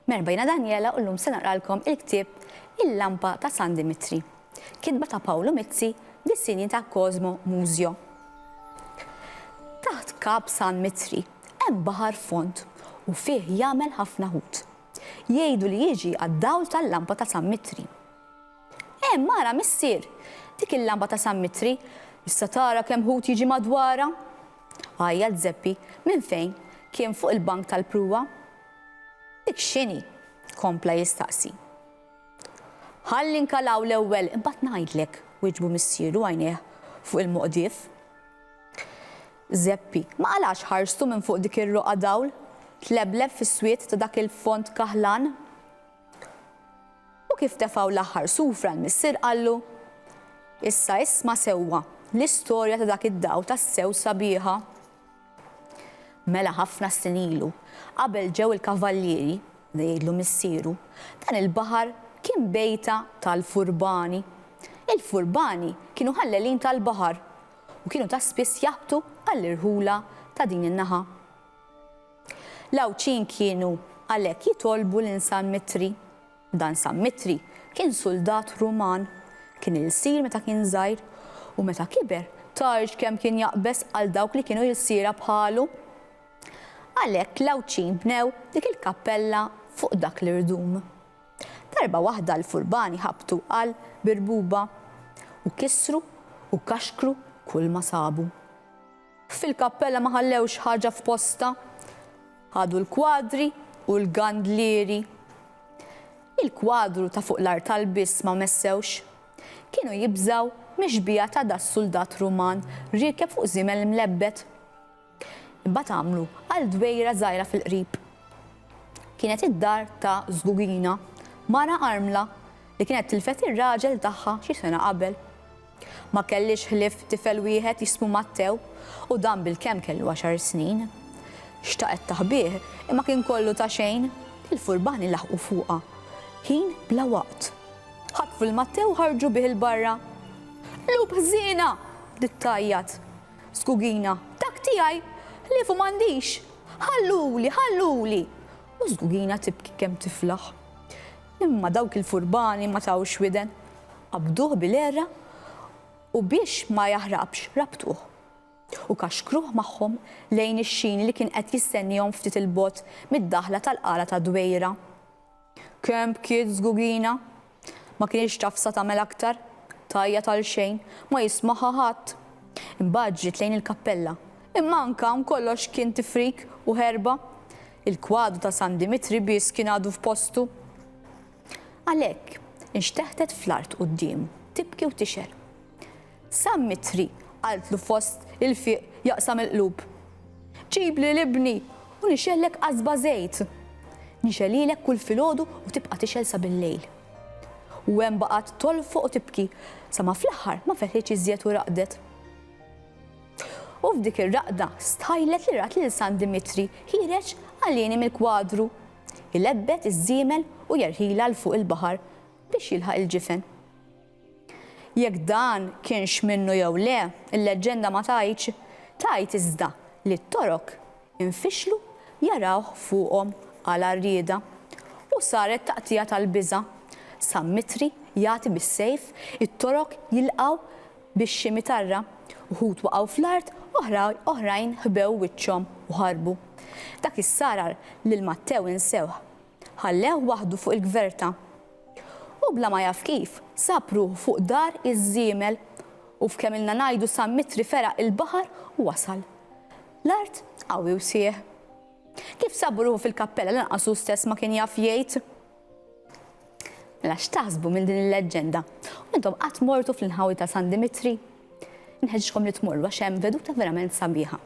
Merbajna Daniela u l-lum se naqralkom il-ktib Il-lampa ta' San Dimitri, kitba ta' Paolo Mizzi bis-sini ta' Cosmo Muzio. Taħt kap San Mitri hemm baħar font u fih jagħmel ħafna ħut. Jgħidu li jiġi għad-dawl tal-lampa ta' San Mitri. Mara missier, dik il-lampa ta' San Mitri issa tara kemm ħut jiġi madwara. Għajja Zeppi minn fejn kien fuq il-bank tal-pruwa. Dik x'inhi, kompla jistaqsi. Ħalli nkalaw l-ewwel imbagħad ngħidlek, wieġbu missieru għajnejh fuq il-muqdief. Zeppi ma qalax ħarstu minn fuq dik ir-roqa dawl, tlebleb fis-swiet ta' dak il-font kaħlan. U kif tefgħu l-aħħar sufra l-missier qallu: issa isma' sewwa l-istorja ta' dak id-dawl tas-sew sabiħa. Mela ħafna snin ilu, qabel ġew il-kavallieri, jgħidlu missieru, dan il-baħar kien bejta tal-furbani. Il-furbani kienu ħallelin tal-baħar u kienu ta' spiss jaħbtu għall-irħula ta' din in-naħa. L-awċin kienu għalhekk jitolbu lil San Mitri. Dan San Mitri kien soldat Ruman, kien il-sir meta kien żgħir u meta kiber tarġ kemm kien jaqbes għal dawk li kienu jilsira bħalu. Għalhekk l-awċin bnew dik il-kappella fuq dak l-irdum. Darba waħda l-furbani ħabtu għal birbuba u kisru u kaxkru kull ma sabu. Fil-kappella ma ħallewx ħaġa f'posta, ħadu l-kwadri u l-gandlieri. Il-kwadru ta' fuq l-art tal-biss ma messewx, kienu jibżaw mixbija ta' da' soldat Ruman rikeb fuq żimel mlebbet. Imbagħad għamlu għal dwejra żgħira fil-qrib. Kienet id-dar ta' Żgugina, mara armla li kienet tilfet ir-raġel tagħha xi sena qabel. Ma kellix ħlief tifel wieħed jismu Mattew u dan bil-kemm kellu 10 snin. Xtaqet taħbih imma kien kollu ta' xejn, il-furbani laħqu fuqha. Ħin bla waqt. Ħatfu l-Mattew ħarġu bih il-barra. Lub ħżiena, dittajjat. Żgugina, dak tiegħi, ħliefu m'għandix. Ħalluli. U Żgugina tibki kemm tiflaħ. Imma dawk il-furbani ma tawx widen, qabduh bil-erra u biex ma jaħrabx rabtuh. U kaxkruh magħhom lejn ix-xini li kien qed jistennihom ftit il-bot mid-daħla tal-qala ta' dwejra. Kemm bkiet Żgugina, ma kienx tafsa tagħmel aktar, tajja tal-xejn, ma jismaħħa ħadd. Imbagħad ġiet lejn il-kappella, imma anke kollox kien tifrik u ħerba. Il-kwadru ta' San Dimitri biss kien għadu f'postu. Għalhekk inxteħtet fl-art quddiem, tibki u tixer. San Mitri qaltlu fost il-fiq jaqsam il-qlub. Ġibli l-ibni u nixellek qasba żejt. Nixelilek kull filgħodu u tibqa' tixel sa bil-lejl. U hemm baqgħet tolfoq u tibki sa ma fl-aħħar ma fetħitx iżjed u raqdet. U f'dik ir-raqda stajlet li rat lil San Dimitri ħireġ għalieni mill-kwadru. Ilebbet iż-żiemel u jerħila l fuq il-baħar biex jilħaq il-ġifen. Jekk dan kienx minnu jew le, il-leġenda ma tgħidx, tgħid iżda li t-torok infixlu jarawh fuqhom għal rieda u saret taqtija tal-biża'. San Mitri jagħti bis-sejf, it-torok jilqgħu bix-ximitarra, uħud waqgħu fl-art, oħrajn ħbew wiċċhom u ħarbu. Dak is-sarar lil Mattew insewh, ħallew waħdu fuq il-gverta. U bla ma jaf kif, sapruh fuq dar iż-żiemel u f'kemm ilna ngħidu San Mitri feraq il-baħar u wasal. L-art qawwi u sieħ. Kif sabruh fil-kappella lanqasu stess ma kien jaf jgħid. Mela x'taħsbu minn din il-leġenda? U intom qatt mortu fl-inħawi ta' San Dimitri? Inħeġġkom li tmorru għax hemm veduta verament sabiħa.